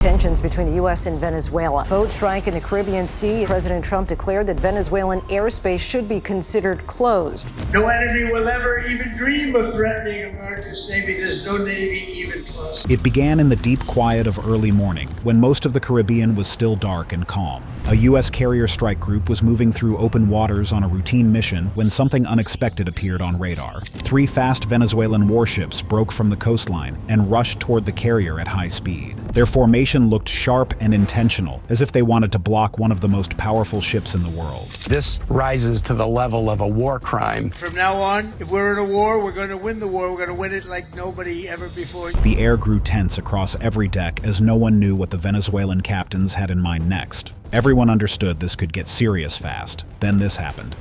Tensions between the U.S. and Venezuela. Boat strike in the Caribbean Sea. President Trump declared that Venezuelan airspace should be considered closed. No enemy will ever even dream of threatening America's Navy. There's no Navy even close. It began in the deep quiet of early morning, when most of the Caribbean was still dark and calm. A U.S. carrier strike group was moving through open waters on a routine mission when something unexpected appeared on radar. 3 fast Venezuelan warships broke from the coastline and rushed toward the carrier at high speed. Their formation looked sharp and intentional, as if they wanted to block one of the most powerful ships in the world. This rises to the level of a war crime. From now on, if we're in a war, we're going to win the war. We're going to win it like nobody ever before. The air grew tense across every deck as no one knew what the Venezuelan captains had in mind next. Everyone understood this could get serious fast. Then this happened.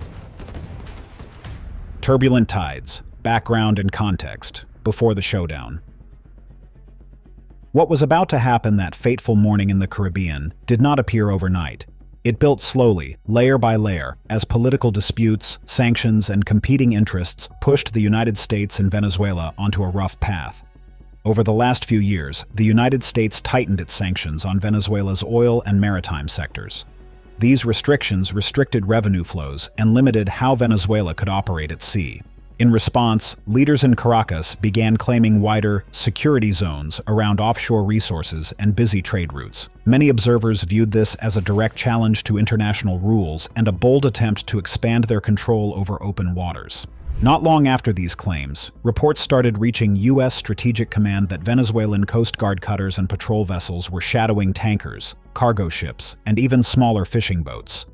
Turbulent tides, background and context, before the showdown. What was about to happen that fateful morning in the Caribbean did not appear overnight. It built slowly, layer by layer, as political disputes, sanctions, and competing interests pushed the United States and Venezuela onto a rough path. Over the last few years, the United States tightened its sanctions on Venezuela's oil and maritime sectors. These restrictions restricted revenue flows and limited how Venezuela could operate at sea. In response, leaders in Caracas began claiming wider security zones around offshore resources and busy trade routes. Many observers viewed this as a direct challenge to international rules and a bold attempt to expand their control over open waters. Not long after these claims, reports started reaching U.S. Strategic Command that Venezuelan Coast Guard cutters and patrol vessels were shadowing tankers, cargo ships, and even smaller fishing boats.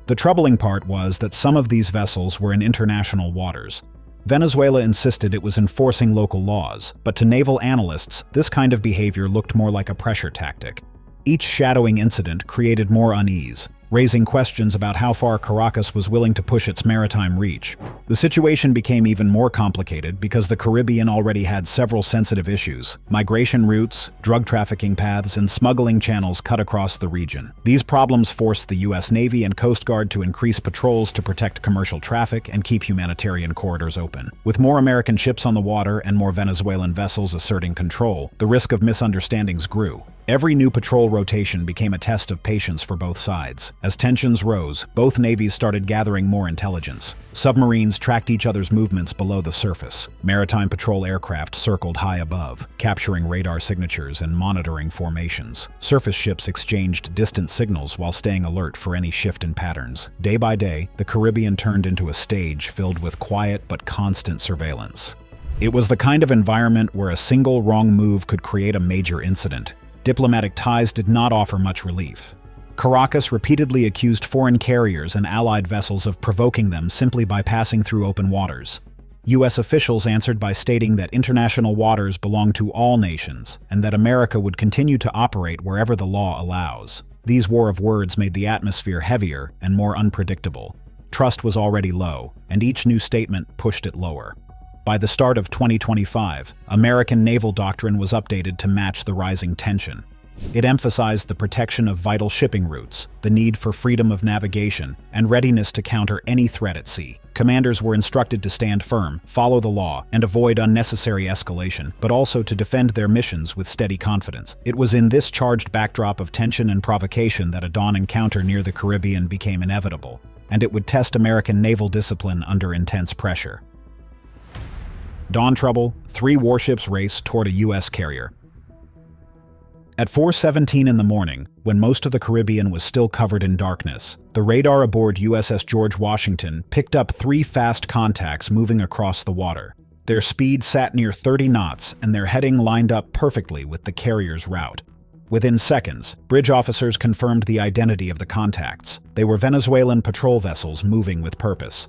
The troubling part was that some of these vessels were in international waters. Venezuela insisted it was enforcing local laws, but to naval analysts, this kind of behavior looked more like a pressure tactic. Each shadowing incident created more unease, raising questions about how far Caracas was willing to push its maritime reach. The situation became even more complicated because the Caribbean already had several sensitive issues: migration routes, drug trafficking paths, and smuggling channels cut across the region. These problems forced the U.S. Navy and Coast Guard to increase patrols to protect commercial traffic and keep humanitarian corridors open. With more American ships on the water and more Venezuelan vessels asserting control, the risk of misunderstandings grew. Every new patrol rotation became a test of patience for both sides. As tensions rose, both navies started gathering more intelligence. Submarines tracked each other's movements below the surface. Maritime patrol aircraft circled high above, capturing radar signatures and monitoring formations. Surface ships exchanged distant signals while staying alert for any shift in patterns. Day by day, the Caribbean turned into a stage filled with quiet but constant surveillance. It was the kind of environment where a single wrong move could create a major incident. Diplomatic ties did not offer much relief. Caracas repeatedly accused foreign carriers and allied vessels of provoking them simply by passing through open waters. U.S. officials answered by stating that international waters belong to all nations and that America would continue to operate wherever the law allows. These war of words made the atmosphere heavier and more unpredictable. Trust was already low, and each new statement pushed it lower. By the start of 2025, American naval doctrine was updated to match the rising tension. It emphasized the protection of vital shipping routes, the need for freedom of navigation, and readiness to counter any threat at sea. Commanders were instructed to stand firm, follow the law, and avoid unnecessary escalation, but also to defend their missions with steady confidence. It was in this charged backdrop of tension and provocation that a dawn encounter near the Caribbean became inevitable, and it would test American naval discipline under intense pressure. Dawn trouble, 3 warships race toward a U.S. carrier. At 4:17 in the morning, when most of the Caribbean was still covered in darkness, the radar aboard USS George Washington picked up 3 fast contacts moving across the water. Their speed sat near 30 knots, and their heading lined up perfectly with the carrier's route. Within seconds, bridge officers confirmed the identity of the contacts. They were Venezuelan patrol vessels moving with purpose.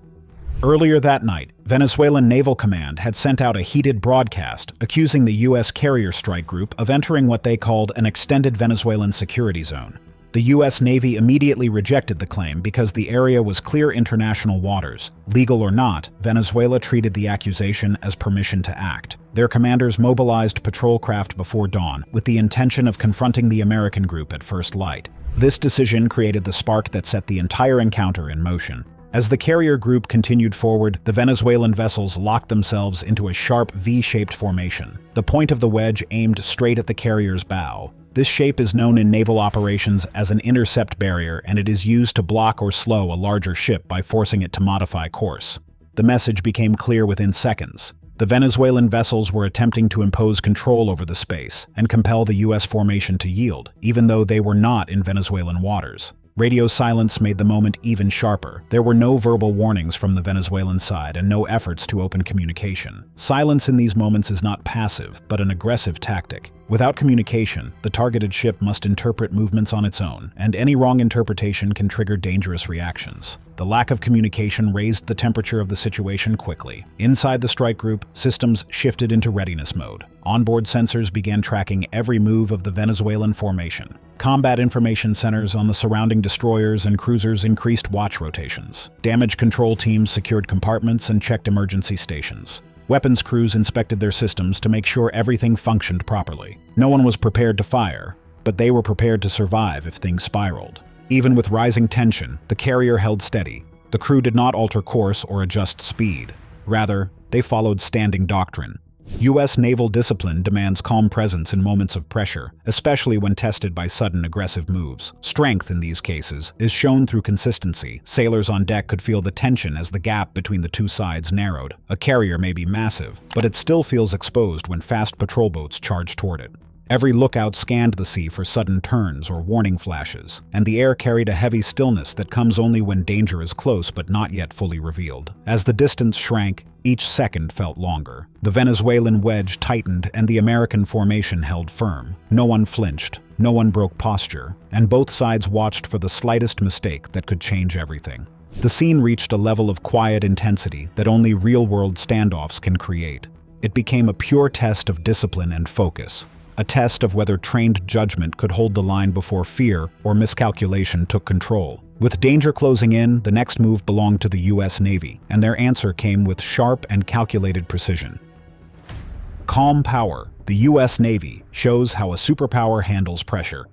Earlier that night, Venezuelan Naval Command had sent out a heated broadcast accusing the U.S. carrier strike group of entering what they called an extended Venezuelan security zone. The U.S. Navy immediately rejected the claim because the area was clear international waters. Legal or not, Venezuela treated the accusation as permission to act. Their commanders mobilized patrol craft before dawn, with the intention of confronting the American group at first light. This decision created the spark that set the entire encounter in motion. As the carrier group continued forward, the Venezuelan vessels locked themselves into a sharp V-shaped formation. The point of the wedge aimed straight at the carrier's bow. This shape is known in naval operations as an intercept barrier, and it is used to block or slow a larger ship by forcing it to modify course. The message became clear within seconds. The Venezuelan vessels were attempting to impose control over the space and compel the U.S. formation to yield, even though they were not in Venezuelan waters. Radio silence made the moment even sharper. There were no verbal warnings from the Venezuelan side and no efforts to open communication. Silence in these moments is not passive, but an aggressive tactic. Without communication, the targeted ship must interpret movements on its own, and any wrong interpretation can trigger dangerous reactions. The lack of communication raised the temperature of the situation quickly. Inside the strike group, systems shifted into readiness mode. Onboard sensors began tracking every move of the Venezuelan formation. Combat information centers on the surrounding destroyers and cruisers increased watch rotations. Damage control teams secured compartments and checked emergency stations. Weapons crews inspected their systems to make sure everything functioned properly. No one was prepared to fire, but they were prepared to survive if things spiraled. Even with rising tension, the carrier held steady. The crew did not alter course or adjust speed. Rather, they followed standing doctrine. U.S. naval discipline demands calm presence in moments of pressure, especially when tested by sudden aggressive moves. Strength in these cases is shown through consistency. Sailors on deck could feel the tension as the gap between the two sides narrowed. A carrier may be massive, but it still feels exposed when fast patrol boats charge toward it. Every lookout scanned the sea for sudden turns or warning flashes, and the air carried a heavy stillness that comes only when danger is close but not yet fully revealed. As the distance shrank, each second felt longer. The Venezuelan wedge tightened and the American formation held firm. No one flinched, no one broke posture, and both sides watched for the slightest mistake that could change everything. The scene reached a level of quiet intensity that only real-world standoffs can create. It became a pure test of discipline and focus. A test of whether trained judgment could hold the line before fear or miscalculation took control. With danger closing in, the next move belonged to the U.S. Navy, and their answer came with sharp and calculated precision. Calm power. The U.S. Navy shows how a superpower handles pressure.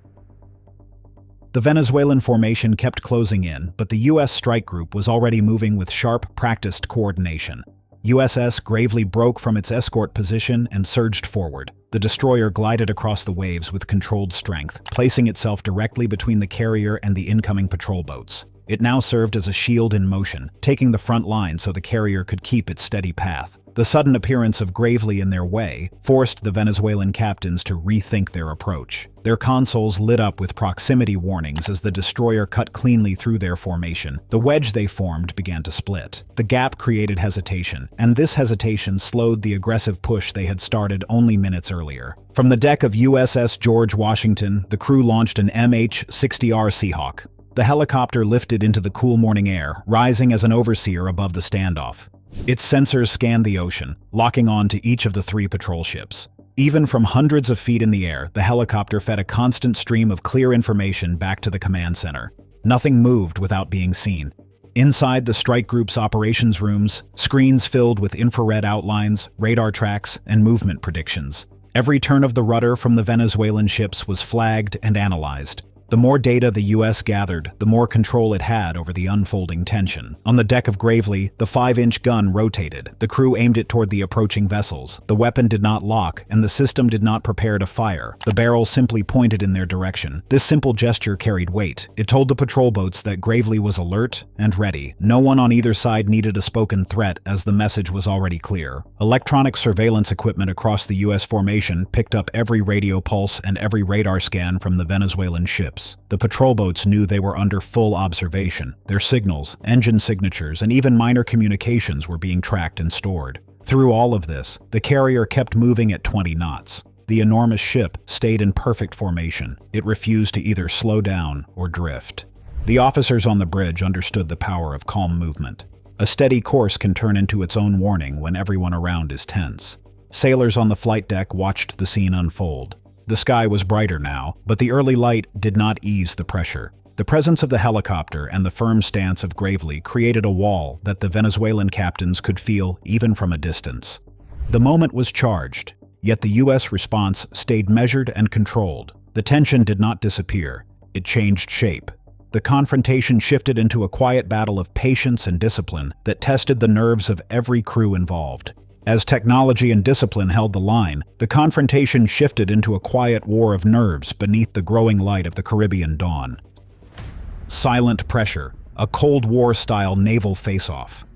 The Venezuelan formation kept closing in, but the U.S. strike group was already moving with sharp, practiced coordination. USS Gravely broke from its escort position and surged forward. The destroyer glided across the waves with controlled strength, placing itself directly between the carrier and the incoming patrol boats. It now served as a shield in motion, taking the front line so the carrier could keep its steady path. The sudden appearance of Gravely in their way forced the Venezuelan captains to rethink their approach. Their consoles lit up with proximity warnings as the destroyer cut cleanly through their formation. The wedge they formed began to split. The gap created hesitation, and this hesitation slowed the aggressive push they had started only minutes earlier. From the deck of USS George Washington, the crew launched an MH-60R Seahawk. The helicopter lifted into the cool morning air, rising as an overseer above the standoff. Its sensors scanned the ocean, locking on to each of the 3 patrol ships. Even from hundreds of feet in the air, the helicopter fed a constant stream of clear information back to the command center. Nothing moved without being seen. Inside the strike group's operations rooms, screens filled with infrared outlines, radar tracks, and movement predictions. Every turn of the rudder from the Venezuelan ships was flagged and analyzed. The more data the U.S. gathered, the more control it had over the unfolding tension. On the deck of Gravely, the 5-inch gun rotated. The crew aimed it toward the approaching vessels. The weapon did not lock, and the system did not prepare to fire. The barrel simply pointed in their direction. This simple gesture carried weight. It told the patrol boats that Gravely was alert and ready. No one on either side needed a spoken threat, as the message was already clear. Electronic surveillance equipment across the U.S. formation picked up every radio pulse and every radar scan from the Venezuelan ships. The patrol boats knew they were under full observation. Their signals, engine signatures, and even minor communications were being tracked and stored. Through all of this, the carrier kept moving at 20 knots. The enormous ship stayed in perfect formation. It refused to either slow down or drift. The officers on the bridge understood the power of calm movement. A steady course can turn into its own warning when everyone around is tense. Sailors on the flight deck watched the scene unfold. The sky was brighter now, but the early light did not ease the pressure. The presence of the helicopter and the firm stance of Gravely created a wall that the Venezuelan captains could feel even from a distance. The moment was charged, yet the U.S. response stayed measured and controlled. The tension did not disappear. It changed shape. The confrontation shifted into a quiet battle of patience and discipline that tested the nerves of every crew involved. As technology and discipline held the line, the confrontation shifted into a quiet war of nerves beneath the growing light of the Caribbean dawn. Silent pressure, a Cold War-style naval face-off.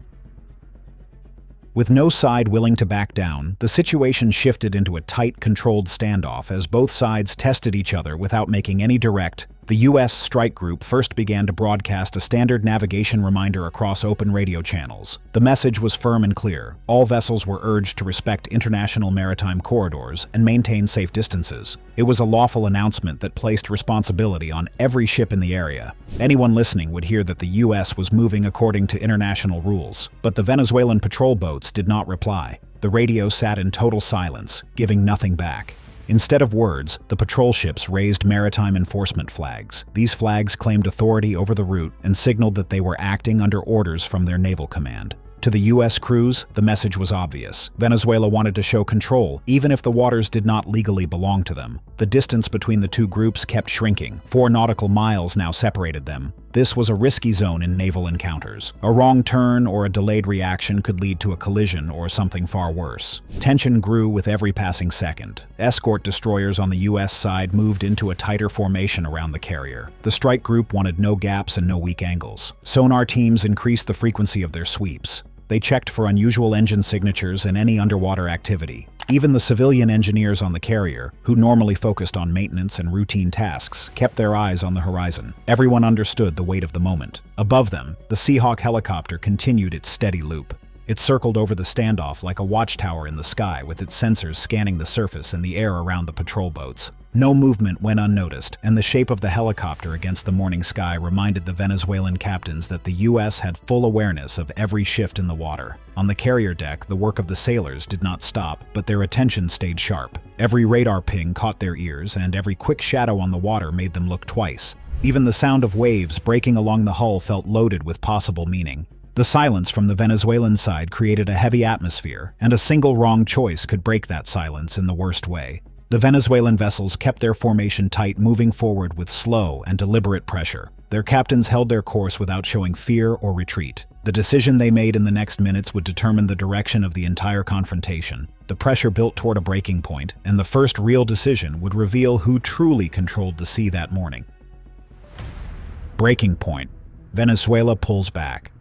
With no side willing to back down, the situation shifted into a tight, controlled standoff as both sides tested each other without making any direct. The U.S. strike group first began to broadcast a standard navigation reminder across open radio channels. The message was firm and clear. All vessels were urged to respect international maritime corridors and maintain safe distances. It was a lawful announcement that placed responsibility on every ship in the area. Anyone listening would hear that the U.S. was moving according to international rules, but the Venezuelan patrol boats did not reply. The radio sat in total silence, giving nothing back. Instead of words, the patrol ships raised maritime enforcement flags. These flags claimed authority over the route and signaled that they were acting under orders from their naval command. To the U.S. crews, the message was obvious. Venezuela wanted to show control, even if the waters did not legally belong to them. The distance between the two groups kept shrinking. 4 nautical miles now separated them. This was a risky zone in naval encounters. A wrong turn or a delayed reaction could lead to a collision or something far worse. Tension grew with every passing second. Escort destroyers on the U.S. side moved into a tighter formation around the carrier. The strike group wanted no gaps and no weak angles. Sonar teams increased the frequency of their sweeps. They checked for unusual engine signatures and any underwater activity. Even the civilian engineers on the carrier, who normally focused on maintenance and routine tasks, kept their eyes on the horizon. Everyone understood the weight of the moment. Above them, the Seahawk helicopter continued its steady loop. It circled over the standoff like a watchtower in the sky, with its sensors scanning the surface and the air around the patrol boats. No movement went unnoticed, and the shape of the helicopter against the morning sky reminded the Venezuelan captains that the U.S. had full awareness of every shift in the water. On the carrier deck, the work of the sailors did not stop, but their attention stayed sharp. Every radar ping caught their ears, and every quick shadow on the water made them look twice. Even the sound of waves breaking along the hull felt loaded with possible meaning. The silence from the Venezuelan side created a heavy atmosphere, and a single wrong choice could break that silence in the worst way. The Venezuelan vessels kept their formation tight, moving forward with slow and deliberate pressure. Their captains held their course without showing fear or retreat. The decision they made in the next minutes would determine the direction of the entire confrontation. The pressure built toward a breaking point, and the first real decision would reveal who truly controlled the sea that morning. Breaking point. Venezuela pulls back.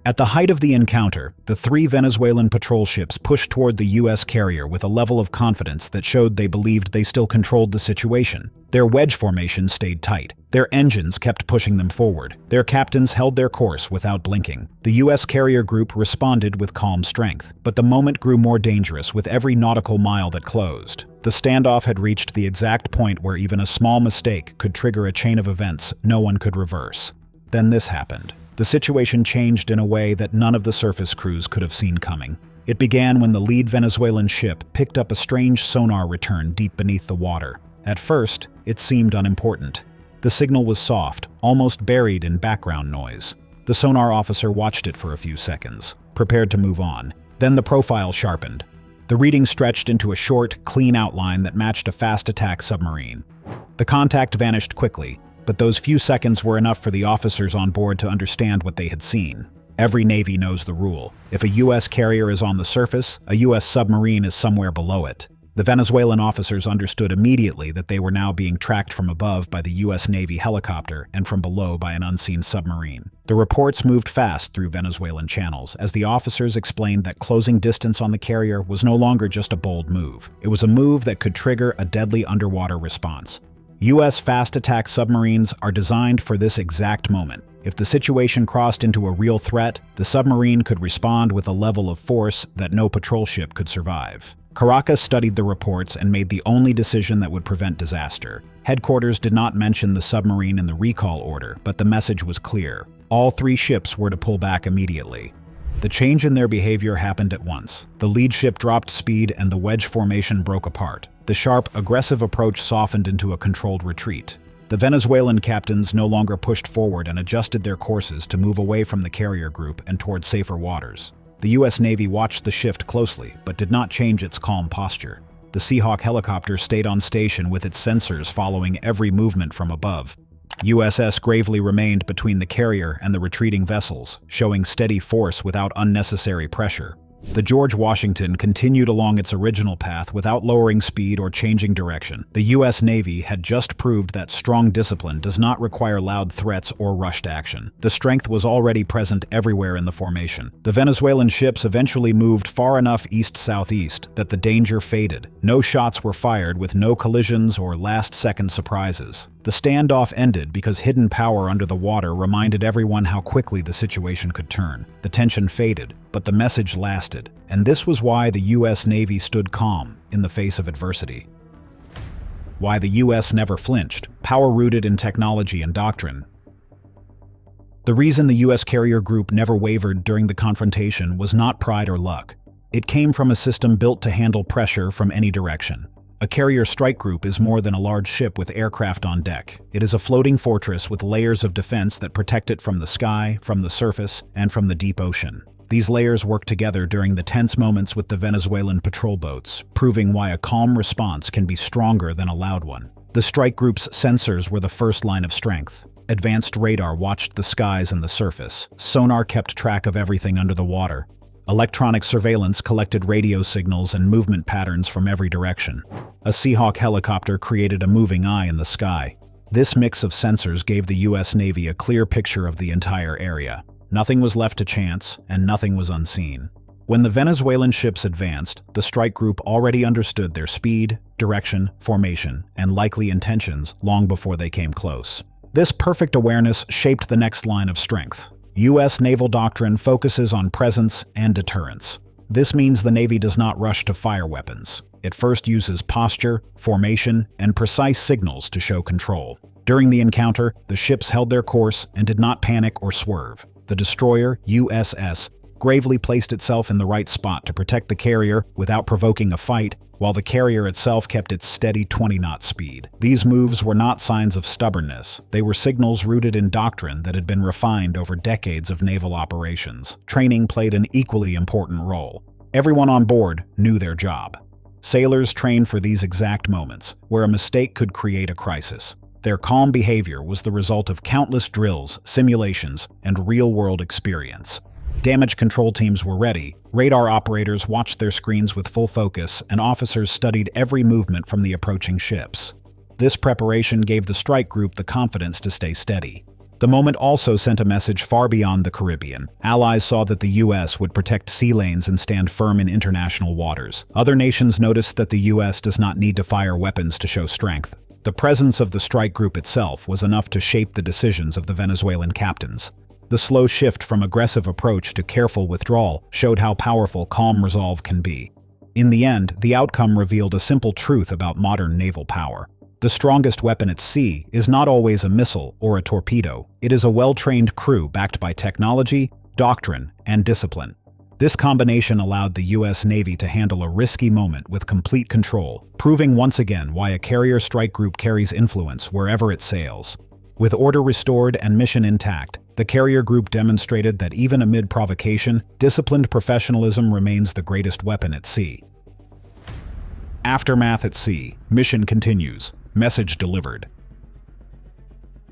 At the height of the encounter, the 3 Venezuelan patrol ships pushed toward the U.S. carrier with a level of confidence that showed they believed they still controlled the situation. Their wedge formation stayed tight. Their engines kept pushing them forward. Their captains held their course without blinking. The U.S. carrier group responded with calm strength, but the moment grew more dangerous with every nautical mile that closed. The standoff had reached the exact point where even a small mistake could trigger a chain of events no one could reverse. Then this happened. The situation changed in a way that none of the surface crews could have seen coming. It began when the lead Venezuelan ship picked up a strange sonar return deep beneath the water. At first, it seemed unimportant. The signal was soft, almost buried in background noise. The sonar officer watched it for a few seconds, prepared to move on. Then the profile sharpened. The reading stretched into a short, clean outline that matched a fast attack submarine. The contact vanished quickly, but those few seconds were enough for the officers on board to understand what they had seen. Every Navy knows the rule. If a U.S. carrier is on the surface, a U.S. submarine is somewhere below it. The Venezuelan officers understood immediately that they were now being tracked from above by the U.S. Navy helicopter and from below by an unseen submarine. The reports moved fast through Venezuelan channels as the officers explained that closing distance on the carrier was no longer just a bold move. It was a move that could trigger a deadly underwater response. U.S. fast attack submarines are designed for this exact moment. If the situation crossed into a real threat, the submarine could respond with a level of force that no patrol ship could survive. Caracas studied the reports and made the only decision that would prevent disaster. Headquarters did not mention the submarine in the recall order, but the message was clear. All 3 ships were to pull back immediately. The change in their behavior happened at once. The lead ship dropped speed and the wedge formation broke apart. The sharp, aggressive approach softened into a controlled retreat. The Venezuelan captains no longer pushed forward and adjusted their courses to move away from the carrier group and toward safer waters. The U.S. Navy watched the shift closely, but did not change its calm posture. The Seahawk helicopter stayed on station with its sensors following every movement from above. USS gravely remained between the carrier and the retreating vessels, showing steady force without unnecessary pressure. The George Washington continued along its original path without lowering speed or changing direction. The U.S. Navy had just proved that strong discipline does not require loud threats or rushed action. The strength was already present everywhere in the formation. The Venezuelan ships eventually moved far enough east-southeast that the danger faded. No shots were fired, with no collisions or last-second surprises. The standoff ended because hidden power under the water reminded everyone how quickly the situation could turn. The tension faded, but the message lasted, and this was why the U.S. Navy stood calm in the face of adversity. Why the U.S. never flinched: power rooted in technology and doctrine. The reason the U.S. carrier group never wavered during the confrontation was not pride or luck. It came from a system built to handle pressure from any direction. A carrier strike group is more than a large ship with aircraft on deck. It is a floating fortress with layers of defense that protect it from the sky, from the surface, and from the deep ocean. These layers work together during the tense moments with the Venezuelan patrol boats, proving why a calm response can be stronger than a loud one. The strike group's sensors were the first line of strength. Advanced radar watched the skies and the surface. Sonar kept track of everything under the water. Electronic surveillance collected radio signals and movement patterns from every direction. A Seahawk helicopter created a moving eye in the sky. This mix of sensors gave the U.S. Navy a clear picture of the entire area. Nothing was left to chance, and nothing was unseen. When the Venezuelan ships advanced, the strike group already understood their speed, direction, formation, and likely intentions long before they came close. This perfect awareness shaped the next line of strength. U.S. naval doctrine focuses on presence and deterrence. This means the Navy does not rush to fire weapons. It first uses posture, formation, and precise signals to show control. During the encounter, the ships held their course and did not panic or swerve. The destroyer, USS, gravely placed itself in the right spot to protect the carrier without provoking a fight, while the carrier itself kept its steady 20-knot speed. These moves were not signs of stubbornness. They were signals rooted in doctrine that had been refined over decades of naval operations. Training played an equally important role. Everyone on board knew their job. Sailors trained for these exact moments, where a mistake could create a crisis. Their calm behavior was the result of countless drills, simulations, and real-world experience. Damage control teams were ready, radar operators watched their screens with full focus, and officers studied every movement from the approaching ships. This preparation gave the strike group the confidence to stay steady. The moment also sent a message far beyond the Caribbean. Allies saw that the U.S. would protect sea lanes and stand firm in international waters. Other nations noticed that the U.S. does not need to fire weapons to show strength. The presence of the strike group itself was enough to shape the decisions of the Venezuelan captains. The slow shift from aggressive approach to careful withdrawal showed how powerful calm resolve can be. In the end, the outcome revealed a simple truth about modern naval power. The strongest weapon at sea is not always a missile or a torpedo. It is a well-trained crew backed by technology, doctrine, and discipline. This combination allowed the U.S. Navy to handle a risky moment with complete control, proving once again why a carrier strike group carries influence wherever it sails. With order restored and mission intact, the carrier group demonstrated that even amid provocation, disciplined professionalism remains the greatest weapon at sea. Aftermath at sea. Mission continues. Message delivered.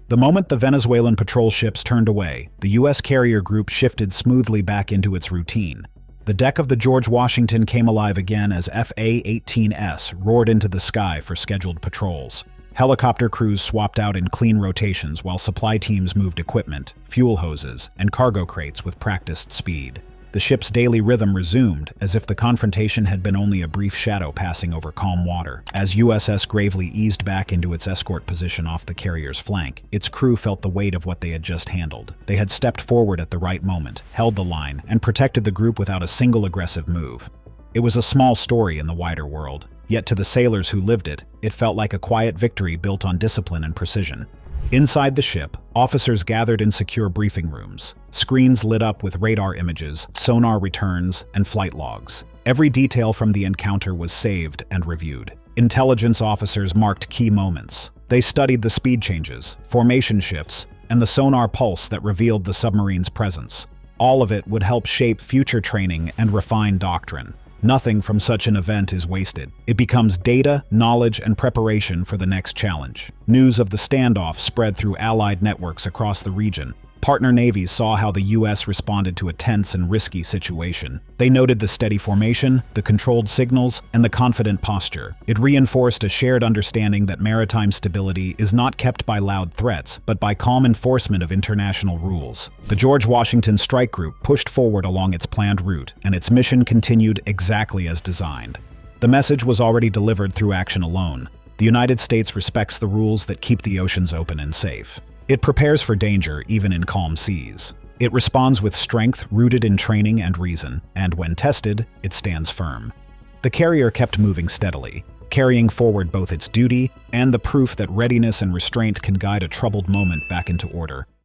The moment the Venezuelan patrol ships turned away, the U.S. carrier group shifted smoothly back into its routine. The deck of the George Washington came alive again as FA-18S roared into the sky for scheduled patrols. Helicopter crews swapped out in clean rotations while supply teams moved equipment, fuel hoses, and cargo crates with practiced speed. The ship's daily rhythm resumed, as if the confrontation had been only a brief shadow passing over calm water. As USS Gravely eased back into its escort position off the carrier's flank, its crew felt the weight of what they had just handled. They had stepped forward at the right moment, held the line, and protected the group without a single aggressive move. It was a small story in the wider world, yet to the sailors who lived it, it felt like a quiet victory built on discipline and precision. Inside the ship, officers gathered in secure briefing rooms. Screens lit up with radar images, sonar returns, and flight logs. Every detail from the encounter was saved and reviewed. Intelligence officers marked key moments. They studied the speed changes, formation shifts, and the sonar pulse that revealed the submarine's presence. All of it would help shape future training and refine doctrine. Nothing from such an event is wasted. It becomes data, knowledge, and preparation for the next challenge. News of the standoff spread through Allied networks across the region. Partner navies saw how the U.S. responded to a tense and risky situation. They noted the steady formation, the controlled signals, and the confident posture. It reinforced a shared understanding that maritime stability is not kept by loud threats, but by calm enforcement of international rules. The George Washington Strike Group pushed forward along its planned route, and its mission continued exactly as designed. The message was already delivered through action alone. The United States respects the rules that keep the oceans open and safe. It prepares for danger even in calm seas. It responds with strength rooted in training and reason, and when tested, it stands firm. The carrier kept moving steadily, carrying forward both its duty and the proof that readiness and restraint can guide a troubled moment back into order.